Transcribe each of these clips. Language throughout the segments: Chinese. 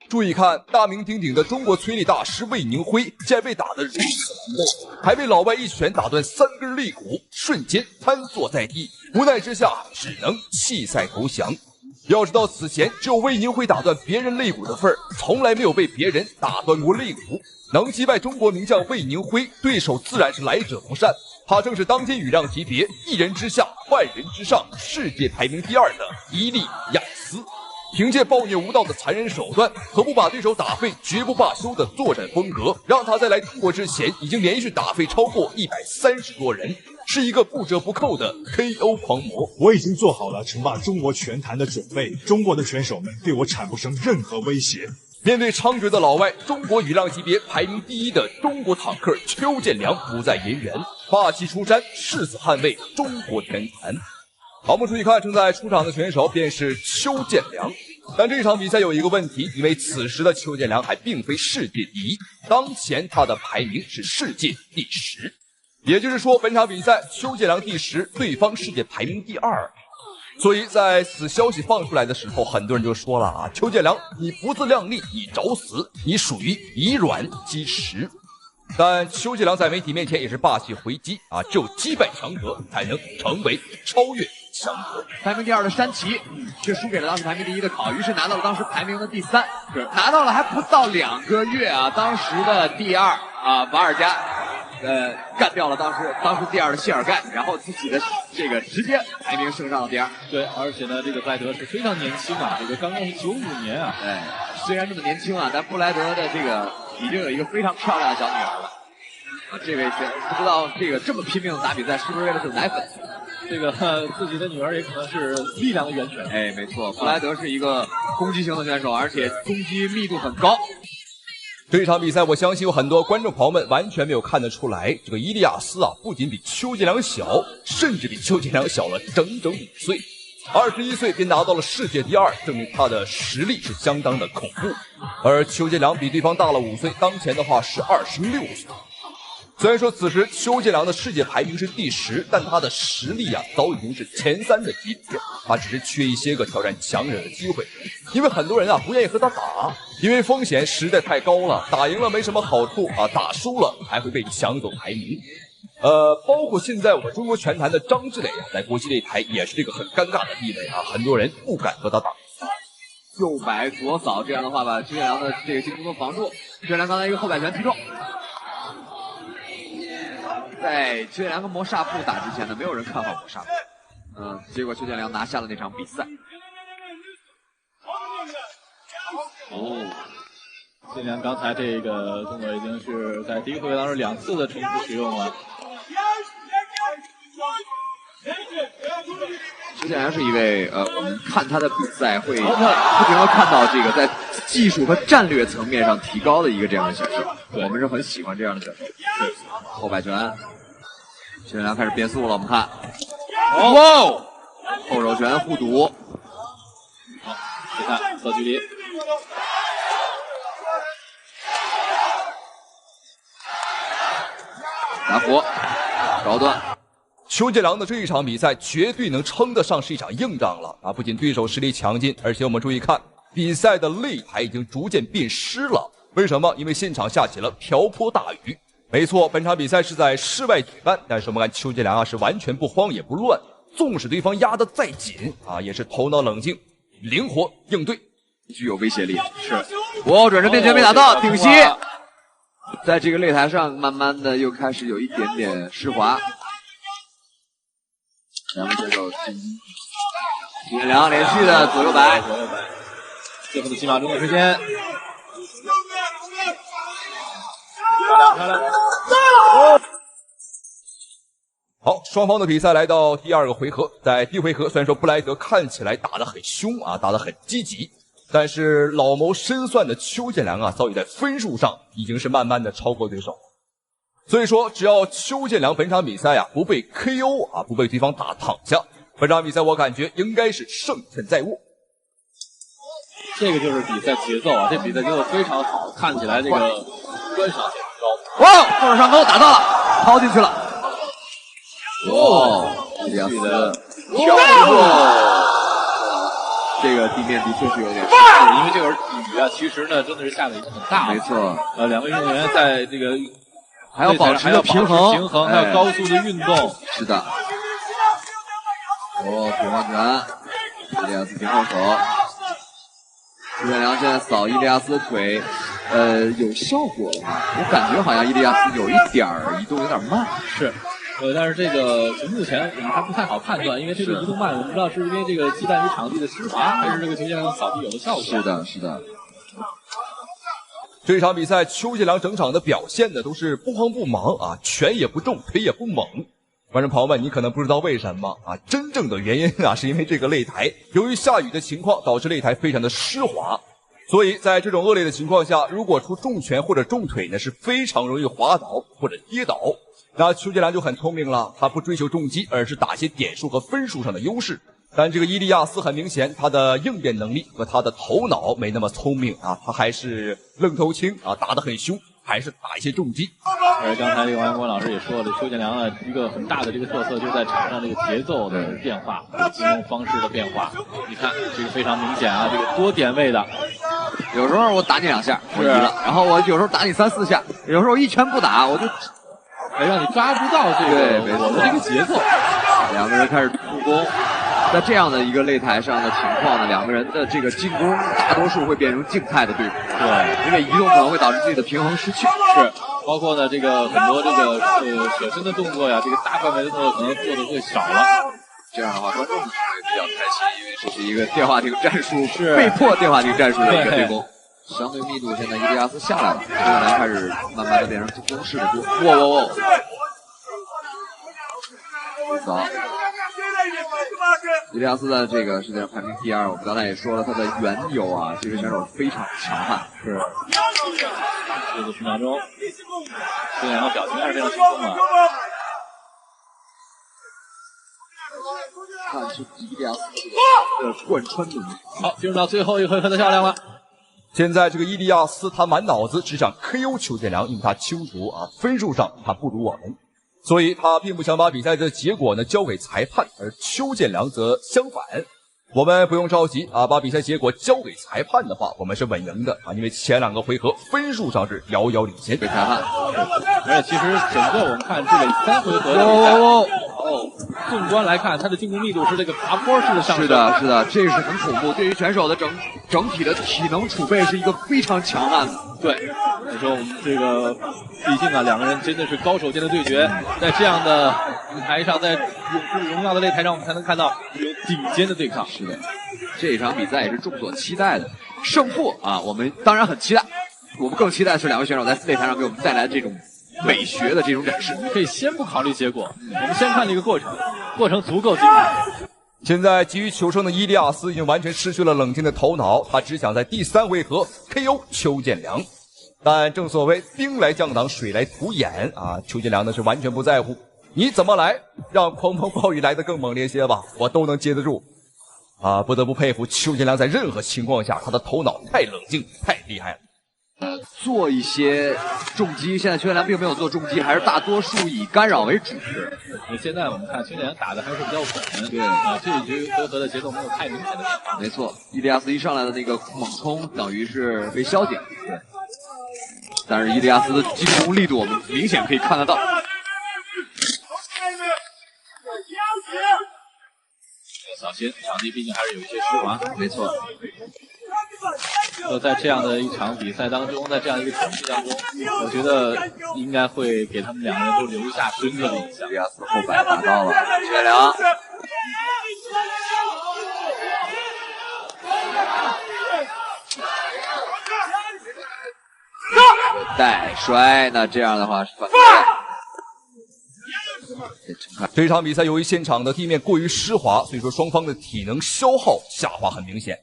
注意看，大名鼎鼎的中国推力大师魏宁辉，竟然被打得如此狼狈，还被老外一拳打断3根肋骨，瞬间瘫坐在地，无奈之下只能弃赛投降。要知道，此前只有魏宁辉打断別人肋骨的份儿，從來沒有被別人打斷過肋骨。能擊敗中國名將魏寧輝，對手自然是來者不善。他正是當今羽量級別一人之下萬人之上，世界排名第2的伊利亞斯。憑借暴虐無道的殘忍手段和不把對手打廢絕不罷休的作戰風格，讓他在來中國之前已經連續打廢超過130多人，是一個不折不扣的 KO 狂魔。我已經做好了稱霸中國拳壇的準備，中國的拳手們對我產不生任何威脅。面對猖獗的老外，中國羽量級別排名第1的中國坦克邱建良不再隐忍，霸氣出山，誓死捍衛中國拳壇。好，我們注意看，正在出场的选手便是邱建良。但這場比賽有一個問題，因為此時的邱建良還並非世界第1，當前他的排名是世界第10。也就是說，本場比賽邱建良第10，對方世界排名第2。所以在此消息放出來的時候，很多人就說了啊，邱建良你不自量力，你找死，你屬於以卵擊石。但邱建良在媒體面前也是霸氣回擊啊，只有擊敗強者才能成為超越强者。排名第2的山崎卻輸給了當時排名第1的考，於是拿到了當時排名的第3，拿到了還不到2個月啊，當時的第2啊瓦爾加，幹掉了當時第2的謝爾蓋，然後自己的這個直接排名升上了第2。對，而且呢，這個布萊德是非常年輕啊，這個剛剛是95年啊。對，雖然這麼年輕啊，但布萊德的這個已經有一個非常漂亮的小女兒了。啊，這位不知道這個這麼拼命的打比賽，是不是為了是奶粉？這個自己的女兒也可能是力量的源泉。哎，沒錯，布萊德是一個攻擊型的選手，而且攻擊密度很高。這場比賽，我相信有很多觀眾朋友們完全沒有看得出來，這個伊利亞斯啊，不僅比邱建良小，甚至比邱建良小了整整5歲。21歲便拿到了世界第2，證明他的實力是相當的恐怖。而邱建良比對方大了5歲，當前的話是26歲。雖然說此時邱建良的世界排名是第10，但他的實力啊早已經是前3的級別，他只是缺一些個挑戰強者的機會。因為很多人啊不願意和他打，因為風險實在太高了，打贏了沒什麼好處啊，打輸了還會被搶走排名。包括現在我們中國拳壇的張志磊啊，在國際擂台也是這個很尷尬的地位啊，很多人不敢和他打。右摆左掃，這樣的話把邱建良的這個進攻都防住。邱建良剛才一個後擺拳踢中。在邱建良跟磨煞布打之前呢，沒有人看好磨煞布。結果邱建良拿下了那場比賽。邱建良剛才這個動作已經是在第一回合當中2次的重複使用了。邱建良是一位我們看他的比賽会不停地看到這個在技術和戰略層面上提高的一個這樣的選手，我們是很喜歡這樣的選手。後擺拳，邱建良開始變速了，我們看，哇，後手拳互堵，好，你看測距離，拿佛，高端。邱建良的這一場比賽絕對能稱得上是一場硬仗了啊！不僅對手實力強勁，而且我們注意看，比賽的擂台已經逐漸變濕了。為什麼？因為現場下起了瓢潑大雨。沒錯，本場比賽是在室外舉辦，但是我們看邱建良啊是完全不慌也不亂，縱使對方壓得再緊啊，也是頭腦冷靜，靈活應對，具有威脅力。是，轉身变拳沒打到，頂膝，在這個擂台上慢慢的又開始有一點點濕滑。兩位選手，邱建良連續的左右擺，最後的幾秒鐘的時間。好，雙方的比賽來到第2個回合。在第一回合，雖然說布萊德看起來打得很兇啊，打得很積極，但是老謀深算的邱建良啊，早已在分數上已經是慢慢的超過對手。所以說，只要邱建良本場比賽啊不被 KO 啊，不被對方打躺下，本場比賽我感覺應該是勝券在握。這個就是比賽節奏啊，這比賽節奏非常好，看起來這個觀賞性高。哇，後手上勾打到了，掏進去了。哇，這樣的跳这個地面的確是有點因為這會兒雨啊，其實呢真的是下的已經很大了。沒錯。兩位運動員在這個還要保持平衡，還要高速的運動。是的。平衡拳，伊利亞斯平后手。邱建良現在掃伊利亞斯的腿，有效果了嗎？我感覺好像伊利亞斯有一點兒移動有點慢。是。但是這個從目前我們還不太好判斷，因為這個移動慢，我們不知道是因為這個忌憚於場地的濕滑，還是這個邱建良掃地有了效果。是的，是的。這場比賽，邱建良整場的表現呢都是不慌不忙啊，拳也不重，腿也不猛。觀眾朋友們，你可能不知道為什麼啊？真正的原因啊，是因為這個擂台由於下雨的情況，導致擂台非常的濕滑，所以在這種惡劣的情況下，如果出重拳或者重腿呢，是非常容易滑倒或者跌倒。那邱建良就很聰明了，他不追求重擊，而是打些點數和分數上的優勢。但這個伊利亞斯很明顯，他的應變能力和他的頭腦沒那麼聰明啊，他還是愣頭青啊，打得很兇，還是打一些重擊。而剛才這個王陽光老師也說了，邱建良啊一個很大的這個特色就是在場上這個節奏的變化，進攻方式的變化。你看這個非常明顯啊，這個多點位的，有時候我打你2下我贏了，然後我有時候打你3、4下，有時候我一拳不打我就。讓你抓不到這個我的這個節奏。兩個人開始互攻，在這樣的一個擂台上的情況呢，兩個人的這個進攻大多數會變成靜態的對付。對，因為移動可能會導致自己的平衡失去。是，包括呢這個很多這個舍身的動作呀，這個大範圍的動作可能做的會少了。這樣的話，觀眾會比較開心，因為這是一個電話亭戰術，是被迫電話亭戰術的一個對攻。相對密度，現在伊利亞斯下來了，邱建良開始慢慢的變成進攻式的多。哇！走，伊利亞斯的這個世界上排名第2，我們剛才也說了，他的緣由啊，這個選手非常強悍。是。40秒鐘，邱建良的表情還是非常輕鬆的。看出伊利亞斯的貫穿能力。好，進入到最後一回合的较量了。現在這個伊利亞斯他滿腦子只想 KO 邱建良，因為他清楚啊，分數上他不如我們，所以他並不想把比賽的結果呢交給裁判，而邱建良則相反。我們不用着急啊，把比賽結果交給裁判的話，我們是穩贏的啊，因為前2個回合分數上是遙遙領先。被裁判，而且其實整個我們看這個3回合的比賽。縱觀來看，他的進攻密度是這個爬坡式的上升。是的，是的，這是很恐怖。對於選手的整體的體能儲備是一個非常強悍的。對，你說我們這個，畢竟啊，兩個人真的是高手間的對決，在這樣的舞台上，在榮耀的擂台上，我們才能看到有頂尖的對抗。是的，這一場比賽也是眾所期待的。勝負啊，我們當然很期待，我們更期待的是兩位選手在擂台上給我們帶來這種美學的這種展示。你可以先不考慮結果，我們先看這個過程，過程足夠精彩。現在急於求勝的伊利亞斯已經完全失去了冷靜的頭腦，他只想在第3回合 KO 邱建良。但正所謂兵來將擋，水來土掩啊，邱建良呢是完全不在乎，你怎麼來，讓狂風暴雨來得更猛烈些吧，我都能接得住。啊，不得不佩服邱建良在任何情況下他的頭腦太冷靜，太厲害了。做一些重擊，現在邱建良並沒有做重擊，還是大多數以干擾為主。現在我們看邱建良打的還是比較穩，對啊，這一局回合的節奏沒有太明顯的變化。沒錯，伊利亞斯一上來的那個猛衝等於是被消減，對。但是伊利亞斯的進攻力度我們明顯可以看得到。要小心，场地畢竟還是有一些濕滑。沒錯。在這樣的一場比賽當中，在這樣一個場地當中，我覺得應該會給他們兩個人都留下深刻的印象。伊利亞斯後擺打到了邱建良，帶摔，那這樣的話是犯規。這場比賽由於現場的地面過於濕滑，所以說雙方的體能消耗下滑很明顯。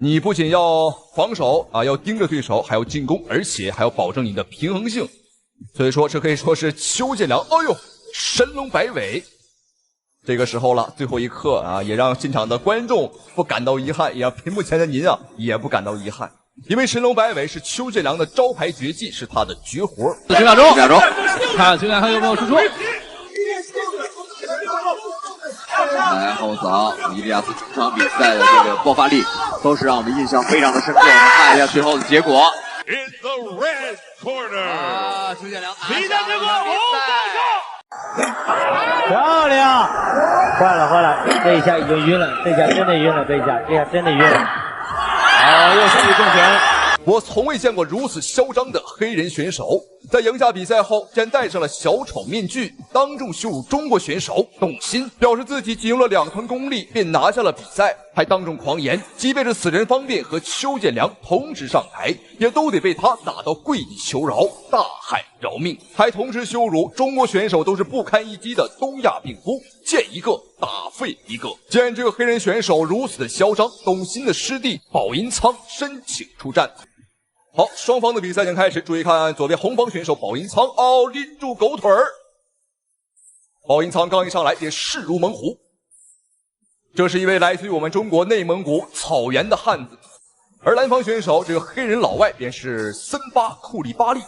你不僅要防守啊，要盯着對手，還要進攻，而且還要保證你的平衡性。所以說，這可以說是邱建良，哎呦，神龍擺尾。這個時候了，最後一刻啊，也讓現場的觀眾不感到遺憾，也讓屏幕前的您啊也不感到遺憾，因為神龍擺尾是邱建良的招牌絕技，是他的絕活。10秒鐘，看邱建良還有沒有輸出。来後扫，伊利亞斯整場比賽的這個爆發力都是讓我們印象非常的深刻。我們看一下最後的結果。啊，邱建良拿下了比赛。漂亮！坏了，這一下已經暈了，這下真的暈了，這下真的暈了。好，又是一重拳。我從未見過如此囂張的黑人選手，在赢下比赛後，竟然戴上了小丑面具，當眾羞辱中國選手董鑫，表示自己僅用了2团功力便拿下了比賽，還當眾狂言，即便是死人方便和邱建良同時上台，也都得被他打到跪地求饒，大喊饒命，還同時羞辱中國選手都是不堪一擊的東亞病夫，見一個打廢一個。見這個黑人選手如此的囂張，董鑫的師弟保銀倉申請出戰。好，雙方的比賽已經開始。注意看左邊紅方選手保銀倉，拎住狗腿兒。保銀倉剛一上來便勢如猛虎。這是一位來自於我們中國內蒙古草原的漢子。而藍方選手這個黑人老外便是森巴庫利巴利。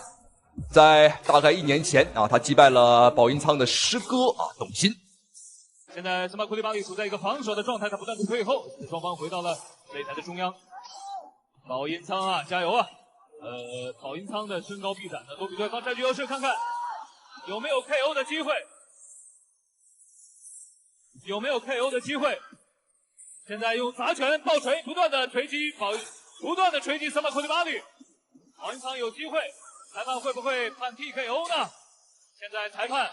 在大概1年前啊，他擊敗了保銀倉的師哥董鑫。現在森巴庫利巴利處在一個防守的狀態，他不斷的退後，雙方回到了擂台的中央。保銀倉啊，加油啊！保銀倉的身高臂展呢，都比對方佔據優勢，看看有沒有 KO 的機會，有沒有 KO 的機會。現在用砸拳、爆錘不斷的錘擊森巴庫利巴利。保銀倉有機會，裁判會不會判 TKO 呢？現在裁判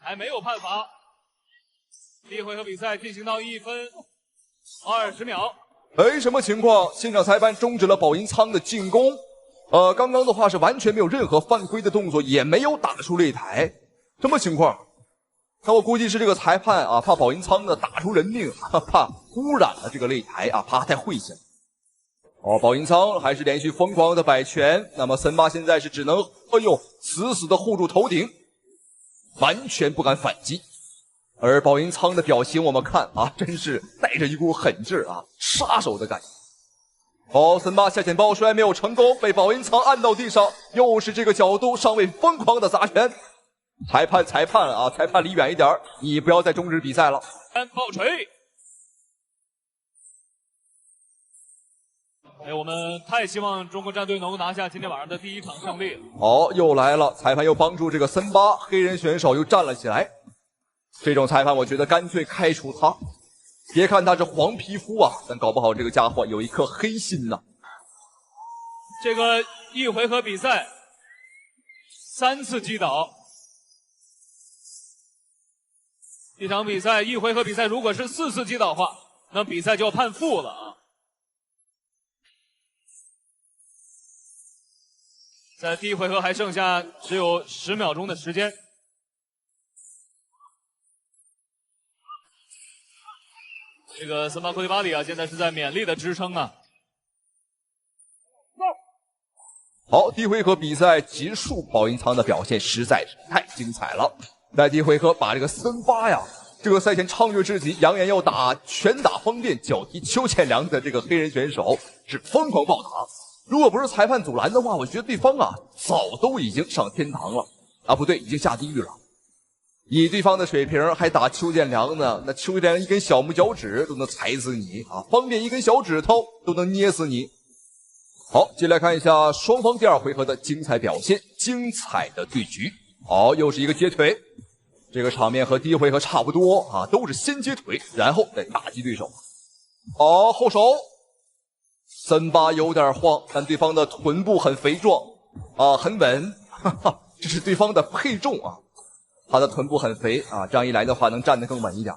還沒有判罰。第一回合比賽進行到1分20秒。什麼情況？現場裁判終止了保銀倉的進攻。剛剛的話是完全沒有任何犯規的動作，也沒有打出擂台，什麼情況？那我估計是這個裁判啊，怕保銀倉呢打出人命，怕污染了這個擂台啊，怕太晦氣。保銀倉還是連續瘋狂的擺拳，那麼森巴現在是只能死死的護住頭頂，完全不敢反擊。而保銀倉的表情我們看啊，真是帶着一股狠勁啊，殺手的感覺。森巴下潛抱摔沒有成功，被保銀倉按到地上，又是這個角度，尚未瘋狂的砸拳。裁判啊，裁判離遠一點，你不要再終止比賽了。爆錘。我們太希望中國戰隊能夠拿下今天晚上的第1場勝利。又來了，裁判又幫助這個森巴黑人選手又站了起來。這種裁判我覺得乾脆開除他。別看他是黃皮膚啊，但搞不好這個家伙有一顆黑心吶。這個1回合比賽3次擊倒，一場比賽1回合比賽如果是4次擊倒的話，那比賽就要判負了啊。在第1回合還剩下只有10秒鐘的時間。這個森巴庫利巴利啊，現在是在勉力的支撐啊。好，第1回合比賽結束，保銀倉的表現實在是太精彩了。在第1回合把這個森巴呀，這個賽前唱躍至極，揚言要打拳打方便腳踢邱建良的這個黑人選手是瘋狂暴打。如果不是裁判阻攔的話，我覺得對方啊早都已經上天堂了啊，不對，已經下地獄了。以對方的水平還打邱建良呢，那邱建良一根小拇腳趾都能踩死你啊，方便一根小指頭都能捏死你。好，接下來看一下雙方第2回合的精彩表現，精彩的对局。又是一個接腿，這個場面和第1回合差不多啊，都是先接腿，然後再打擊對手。後手，森巴有點晃，但對方的臀部很肥壯啊，很穩，這是對方的配重啊。他的臀部很肥啊，這樣一來的話能站得更穩一點。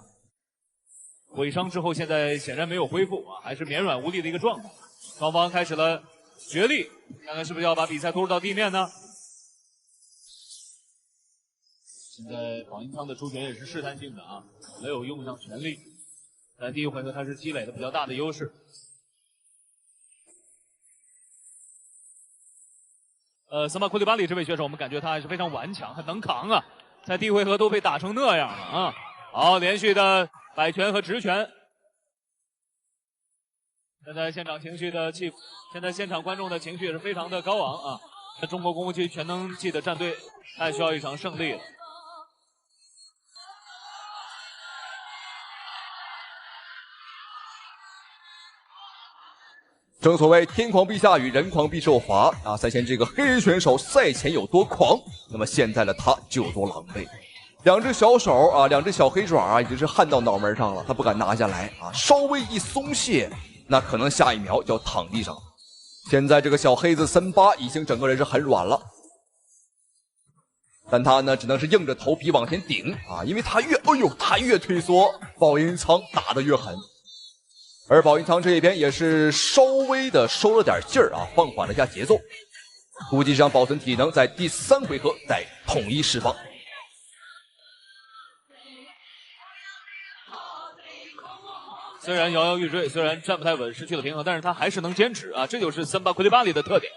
毀傷之後現在顯然沒有恢復啊，還是綿軟無力的一個狀態。雙方開始了角力，看看是不是要把比賽拖入到地面呢？現在保银倉的出拳也是試探性的啊，沒有用上全力。在第1回合他是積累了比較大的優勢。森巴庫利巴利這位選手，我們感覺他還是非常頑強，很能扛啊。在第1回合都被打成那樣了啊！好，連續的擺拳和直拳。現在現场情緒的气，现在现场觀眾的情緒也是非常的高昂啊！中國功夫區全能系的戰隊太需要一場勝利了。正所謂天狂必下雨，人狂必受罰啊！赛前这个黑人选手赛前有多狂，那麼現在的他就有多狼狽。兩隻小手啊，兩隻小黑爪啊，已經是焊到腦門上了，他不敢拿下來啊！稍微一鬆懈，那可能下一秒就要躺地上。現在這個小黑子森巴已經整個人是很軟了，但他呢只能是硬着頭皮往前頂啊，因為他越退縮，保英倉打得越狠。而保英倉這一邊也是稍微的收了點勁兒啊，放緩了一下節奏，估計是讓保存體能在第3回合再統一釋放。雖然搖搖欲墜，雖然站不太穩，失去了平衡，但是他還是能堅持啊，這就是森巴庫利巴里的特點。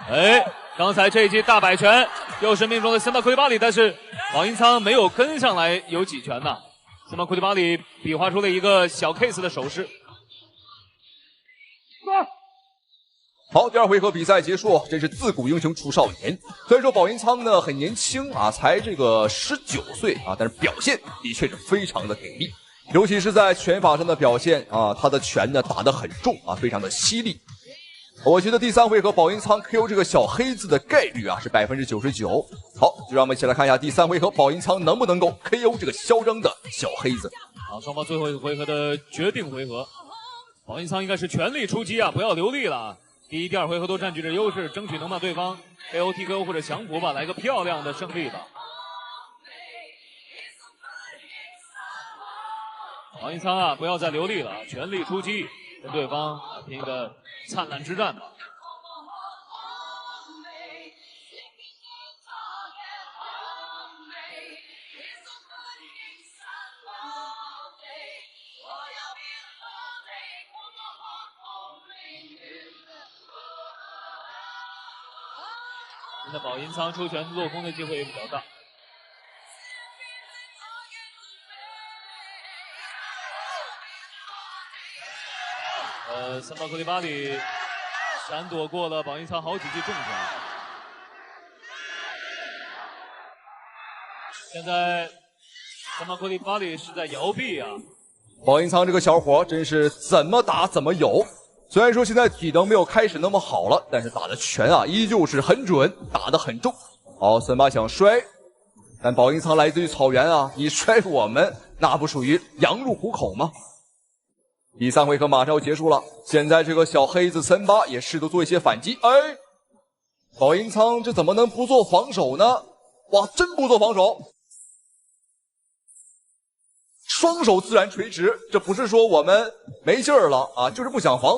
哎，剛才這一記大擺拳又是命中了森巴庫利巴里，但是保英倉沒有跟上來有幾拳呢。森巴庫利巴里比劃出了一個小 case 的手勢。好，第2回合比賽結束，真是自古英雄出少年。雖然說保英倉呢很年輕啊，才這個19歲啊，但是表現的確是非常的給力，尤其是在拳法上的表現啊，他的拳呢打得很重啊，非常的犀利。我覺得第3回合保英倉 KO 這個小黑子的概率啊是99%。好，就讓我們一起來看一下第3回合保英倉能不能夠 KO 這個囂張的小黑子。好，雙方最後一回合的決定回合，保英倉應該是全力出擊啊，不要留力了。第1、第2回合都佔據着優勢，爭取能把對方 KO、TKO 或者降服吧，來個漂亮的勝利吧。保英倉啊，不要再留力了，全力出擊，跟對方拼一個燦爛之戰吧。现在保英倉出拳落空的機會也比較大。森巴庫利巴里閃躲過了保英倉好幾記重拳。現在森巴庫利巴里是在搖臂啊。保英倉這個小伙真是怎麼打怎麼有。雖然說現在體能沒有開始那麼好了，但是打的拳啊依舊是很準，打得很重。好，森巴想摔，但保英倉來自於草原啊，你摔我們那不屬於羊入虎口嗎？第3回合馬上要結束了，現在這個小黑子森巴也試圖做一些反擊。哎，保英倉這怎麼能不做防守呢？哇，真不做防守，雙手自然垂直，這不是說我們沒勁兒了啊，就是不想防。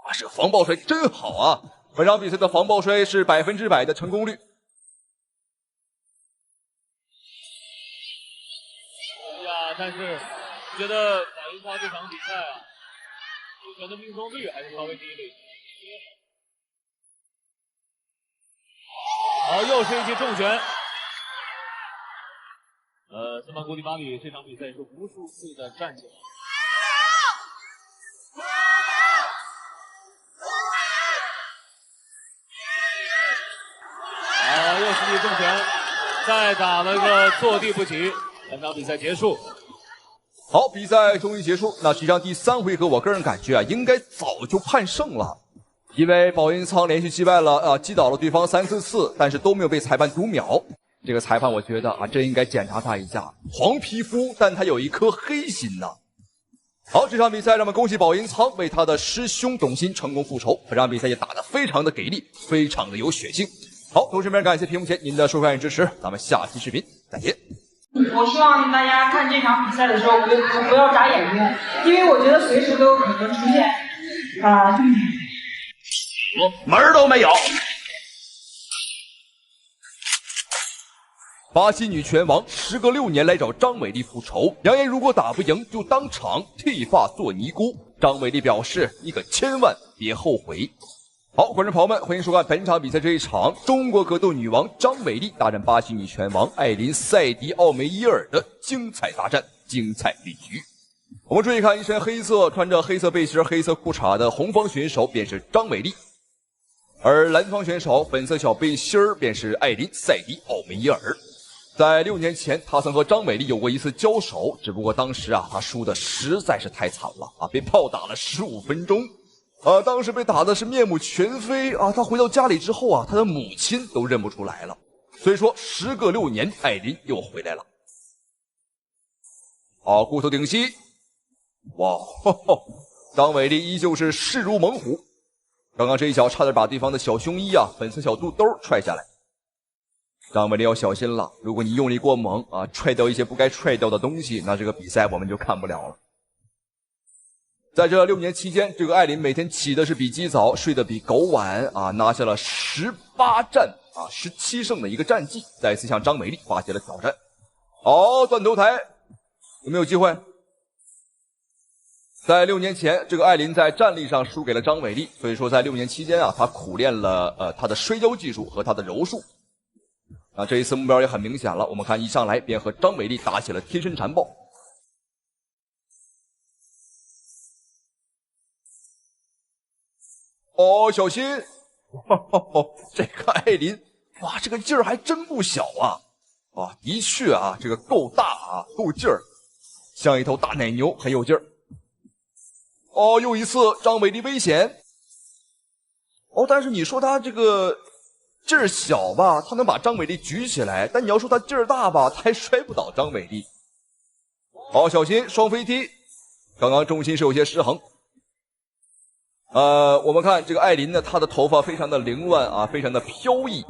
啊，這個防抱摔真好啊！本場比賽的防抱摔是100%的成功率。呀，但是覺得保英倉這場比賽啊，出拳的命中率還是稍微低了一些。好，又是一記重拳。森巴庫利巴里這場比賽是無數次的站起來。好，又是一記重拳，再打了個坐地不起。本場比賽結束。好，比賽終於結束。那實際上第3回合，我個人感覺啊，應該早就判勝了，因為保英倉連續擊敗了擊倒了對方3、4次，但是都沒有被裁判讀秒。這個裁判我覺得啊，真應該檢查他一下。黃皮膚，但他有一顆黑心吶。好，這場比賽讓我們恭喜保英倉為他的師兄董鑫成功復仇。本場比賽也打得非常的給力，非常的有血性。好，同時非常感謝屏幕前您的收看與支持，咱們下期視頻再見。我希望大家看這場比賽的時候不要眨眼睛，因為我覺得隨時都有可能出現門兒都沒有。巴西女拳王時隔6年來找張偉麗復仇，揚言如果打不贏就當場剃髮做尼姑。張偉麗表示：“你可千萬別後悔。”好，觀眾朋友們，歡迎收看本場比賽這一場中國格鬥女王張偉麗大戰巴西女拳王艾琳·賽迪奧梅伊爾的精彩大戰。精彩例局。我们注意看，一身黑色、穿着黑色背心、黑色裤衩的红方选手便是张伟丽，而蓝方选手粉色小背心便是艾琳·赛迪·奥梅耶尔。在6年前，他曾和张伟丽有过一次交手，只不过当时他输的实在是太惨了被炮打了15分鐘。当时被打的是面目全非他回到家里之后他的母親都認不出來了。所以說，時隔6年，艾琳又回來了。固頭頂膝，哇，張偉麗依舊是勢如猛虎。剛剛這一腳差點把對方的小胸衣粉色小肚兜踹下來。張偉麗要小心了，如果你用力過猛踹掉一些不該踹掉的東西，那這個比賽我們就看不了了。在這6年期間，這個艾琳每天起的是比雞早，睡得比狗晚拿下了18戰17勝的一個戰績，再次向張偉麗發起了挑戰。斷頭台有沒有機會？在6年前，這個艾琳在戰力上輸給了張偉麗，所以說在6年期間她苦練了她的摔跤技術和她的柔術。這一次目標也很明顯了，我們看一上來便和張偉麗打起了貼身纏抱。小心！這個艾琳，哇，這個勁兒還真不小的確這個夠大夠勁兒，像一頭大奶牛，很有勁兒。又一次張偉麗危險。但是你說他這個勁兒小吧，他能把張偉麗舉起來，但你要說他勁兒大吧，他還摔不倒張偉麗。小心雙飛踢，剛剛重心是有些失衡。我們看這個艾琳呢，她的頭髮非常的凌亂非常的飄逸，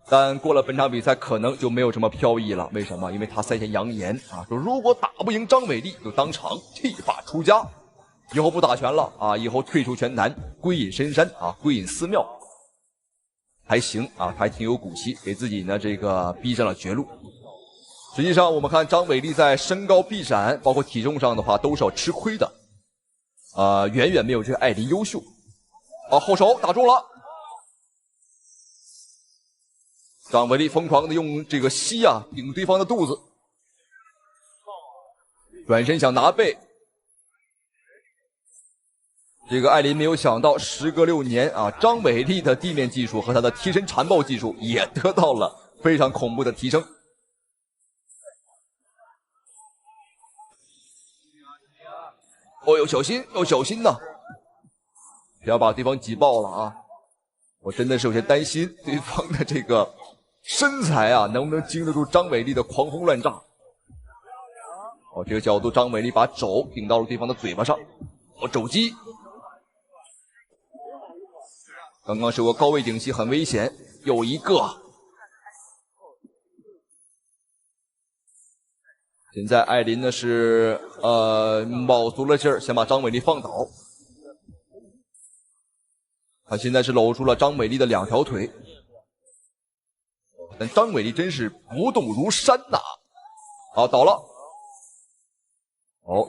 但過了本場比賽可能就沒有這麼飄逸了。為什麼？因為他賽前揚言說如果打不贏張偉麗，就當場剃髮出家，以後不打拳了以後退出拳壇，歸隱深山歸隱寺廟。還行他還挺有骨氣，給自己呢這個逼上了絕路。實際上我們看張偉麗在身高臂展包括體重上的話都是要吃虧的遠遠沒有這個艾琳優秀。後手打住了，張偉麗瘋狂的用這個膝頂對方的肚子，轉身想拿背。這個艾琳沒有想到，時隔6年張偉麗的地面技術和他的貼身纏抱技術也得到了非常恐怖的提升。要小心，要小心吶！不要把對方擠爆了我真的是有些擔心對方的這個身材能不能經得住張偉麗的狂轟亂炸。這個角度張偉麗把肘頂到了對方的嘴巴上，肘擊。剛剛是個高位頂膝，很危險，有一個。現在艾琳呢是卯足了勁兒，想把張偉麗放倒。他現在是摟住了張偉麗的2條腿，但張偉麗真是不動如山倒了。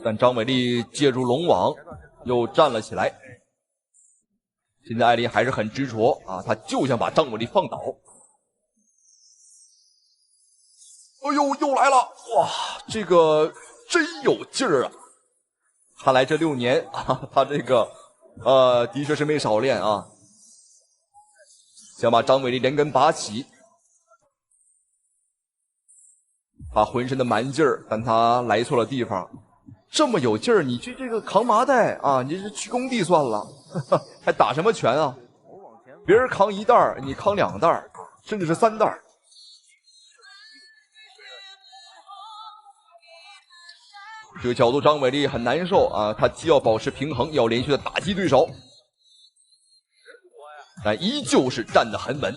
但張偉麗借助龍網又站了起來。現在艾琳還是很執着他就想把張偉麗放倒。又來了！哇，這個真有勁兒看來這6年他這個的確是沒少練想把張偉麗連根拔起。他渾身的蠻勁兒，但他來錯了地方。這麼有勁兒，你去這個扛麻袋你是去工地算了，還打什麼拳別人扛1袋，你扛2袋，甚至是3袋。這個角度張偉麗很難受他既要保持平衡，要連續的打擊對手，但依舊是站得很穩。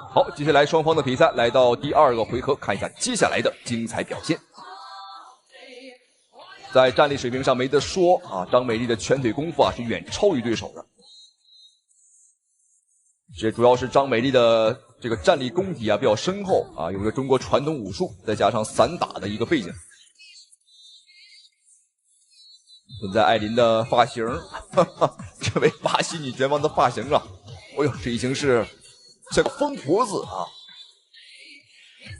好，接下來雙方的比賽來到第2個回合，看一下接下來的精彩表現。在戰力水平上沒得說張偉麗的拳腿功夫是遠超於對手的。這主要是張偉麗的這個戰力功底比較深厚有着中國傳統武術，再加上散打的一個背景。現在艾琳的髮型，這位巴西女拳王的髮型這已經是像個瘋婆子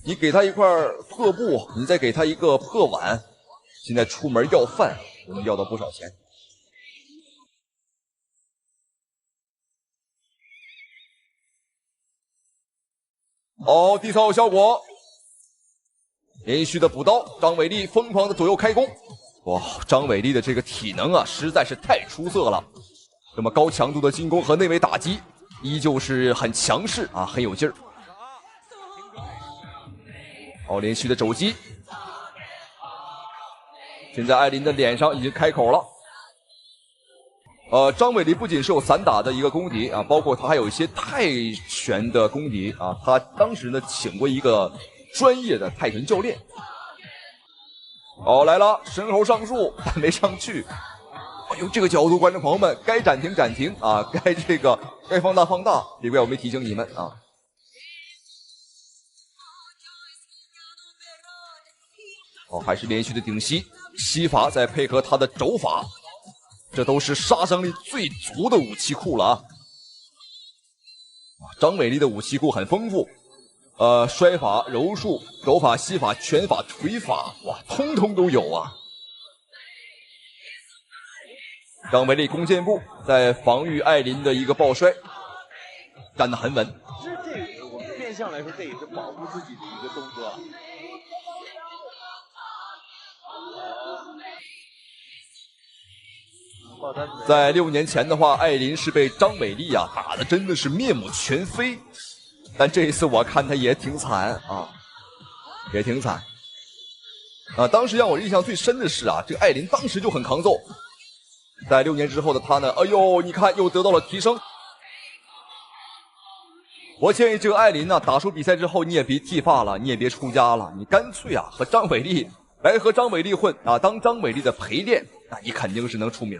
你給他一塊破布，你再給他一個破碗，現在出門要飯我能要到不少錢。哦，第3有效果，連續的補刀，張偉麗瘋狂的左右開弓。哇，張偉麗的這個體能啊，實在是太出色了。那麼高強度的進攻和內圍打擊，依舊是很強勢啊，很有勁兒。哦，連續的肘擊。現在艾琳的臉上已經開口了。張偉麗不僅是有散打的一個功底啊，包括他還有一些泰拳的功底啊。他當時呢請過一個專業的泰拳教練。哦，來了，身後上樹，但沒上去。哎呦，這個角度，觀眾朋友們，該暫停暫停啊，該放大放大，別怪我沒提醒你們啊。哦，還是連續的頂膝，膝法再配合他的肘法，這都是殺傷力最足的武器庫了啊！張偉麗的武器庫很豐富，摔法、柔術、肘法、膝法、拳法、捶法，哇，通通都有啊！張偉麗弓箭步在防禦艾琳的一個抱摔，站得很穩。其實這個我們變相來說，這也是保護自己的一個動作。在6年前的話，艾琳是被張偉麗啊打得真的是面目全非，但這一次我看她也挺慘啊，也挺慘啊。當時讓我印象最深的是啊，這個艾琳當時就很抗揍，在6年之後的她呢，哎呦，你看又得到了提升。我建議這個艾琳呢，打出比賽之後你也別剃髮了，你也別出家了，你乾脆啊和張偉麗混啊，當張偉麗的陪練，那你肯定是能出名。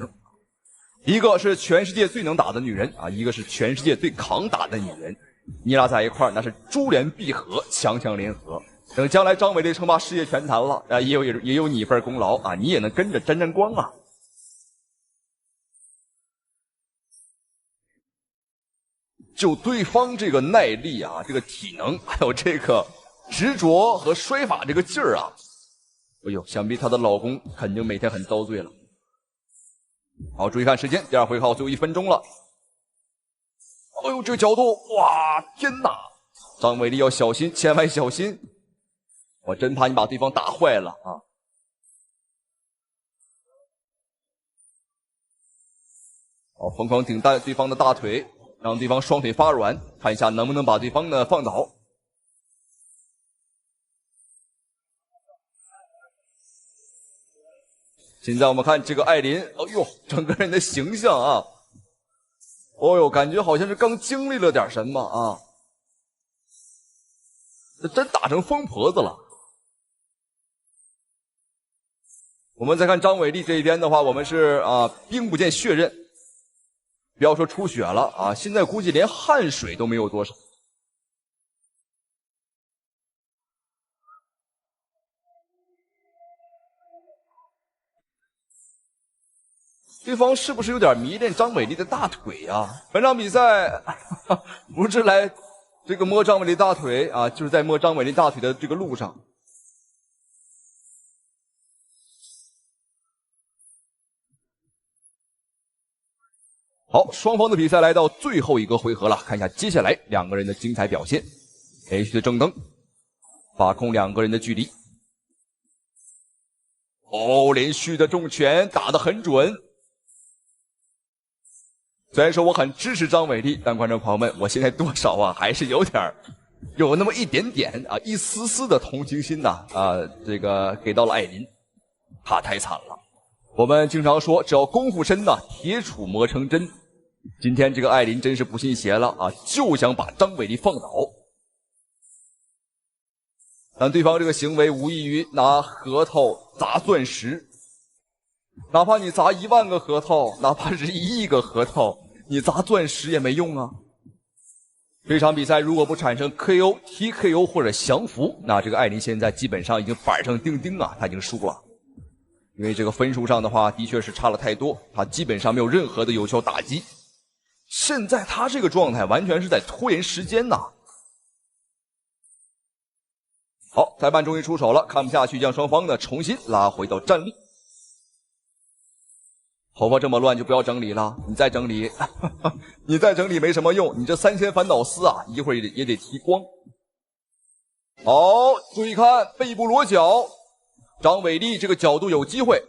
一個是全世界最能打的女人啊，一個是全世界最抗打的女人，你倆在一塊兒那是珠聯璧合，強強聯合。等將來張偉麗稱霸世界拳壇了啊，也有你一份功勞啊，你也能跟着沾沾光啊。就对方這個耐力啊，這個體能，還有這個執着和摔法這個勁兒啊，哎呦，想必她的老公肯定每天很遭罪了。好，注意看時間，第2回合最後1分鐘了。哎呦，這個角度，哇，天哪！張偉麗要小心，千萬小心！我真怕你把對方打壞了啊！好，瘋狂頂對方的大腿，讓對方雙腿發軟，看一下能不能把對方呢放倒。現在我們看這個艾琳，哎呦，整個人的形象啊，哦呦，感覺好像是剛經歷了點什麼啊，這真打成瘋婆子了。我們再看張偉麗這一邊的話，我們是啊，兵不見血刃，不要說出血了啊，現在估計連汗水都沒有多少。对方是不是有點迷戀張偉麗的大腿啊？本場比賽不是來這個摸張偉麗大腿啊，就是在摸張偉麗大腿的這個路上。好，雙方的比賽來到最後一個回合了，看一下接下來兩個人的精彩表現。連續的正蹬，把控兩個人的距離。哦，連續的重拳打得很準。雖然說我很支持張偉麗，但觀眾朋友們，我現在多少啊還是有那麼一點點啊，一絲絲的同情心吶這個給到了艾琳，她太慘了。我們經常說，只要功夫深吶，鐵杵磨成針。今天這個艾琳真是不信邪了啊，就想把張偉麗放倒。但對方這個行為無異於拿核桃砸鑽石。哪怕你砸1萬個核桃，哪怕是1億個核桃，你砸鑽石也沒用啊。這場比賽如果不產生 KO、TKO 或者降服，那這個艾琳現在基本上已經板上釘釘啊，他已經輸了。因為這個分數上的話，的確是差了太多，他基本上沒有任何的有效打擊。現在他這個狀態完全是在拖延時間吶。好，裁判終於出手了，看不下去，將雙方呢重新拉回到站立。頭髮這麼亂就不要整理了，你再整理，你再整理沒什麼用，你這三千煩惱絲啊，一會兒也得剃光。好，注意看背部裸絞，張偉麗這個角度有機會，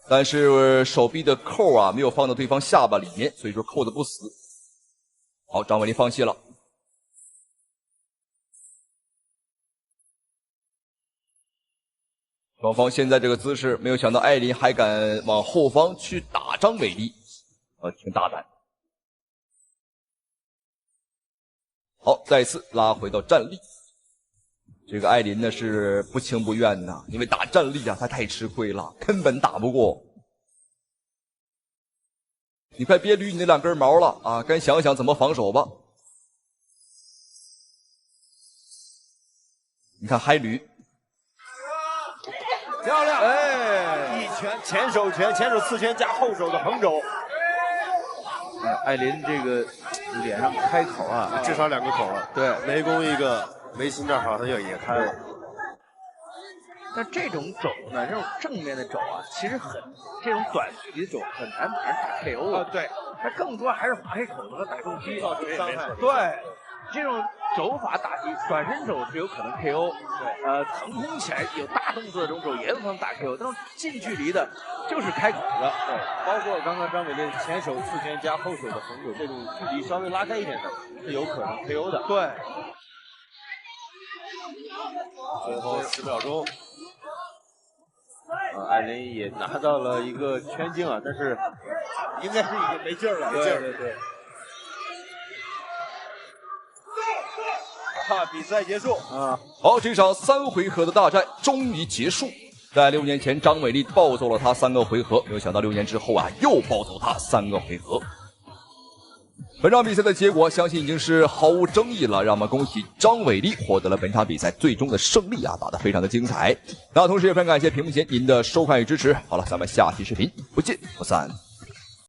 但是手臂的扣啊沒有放到對方下巴裡面，所以說扣的不死。好，張偉麗放棄了。双方现在这个姿势，没有想到艾琳还敢往后方去打张伟丽，挺大胆。好，再次拉回到站立。这个艾琳呢是不情不愿的，因为打站立啊，她太吃亏了，根本打不过。你快别捋你那两根毛了啊，该想想怎么防守吧。你看还捋。漂亮！哎，一拳前手拳，前手刺拳加后手的横肘。艾琳这个脸上開口啊，至少2個口了。對，沒攻一個，眉心這兒好像就也開了。但這種肘呢，這種正面的肘啊，其實這種短距離的肘很難把人打 KO 啊。對，它更多還是劃開口子和打重擊造成傷害。對。這種肘法打擊，轉身肘是有可能 KO， 對，騰空起來有大動作的這種肘也有可能打 KO，但是近距離的就是開口子，對，包括剛剛張偉麗前手刺拳加後手的橫肘，這種距離稍微拉開一點的，是有可能 KO 的。對，最後10秒鐘，艾琳也拿到了一個圈經啊，但是應該是已經沒勁了，沒勁。對對。比賽結束啊！好，這場3回合的大戰終於結束。在6年前，張偉麗暴揍了他3個回合，沒有想到6年之後啊，又暴揍他3個回合。本場比賽的結果，相信已經是毫無爭議了。讓我們恭喜張偉麗獲得了本場比賽最終的勝利啊，打得非常的精彩。那同時也非常感謝屏幕前您的收看與支持。好了，咱們下期視頻不見不散。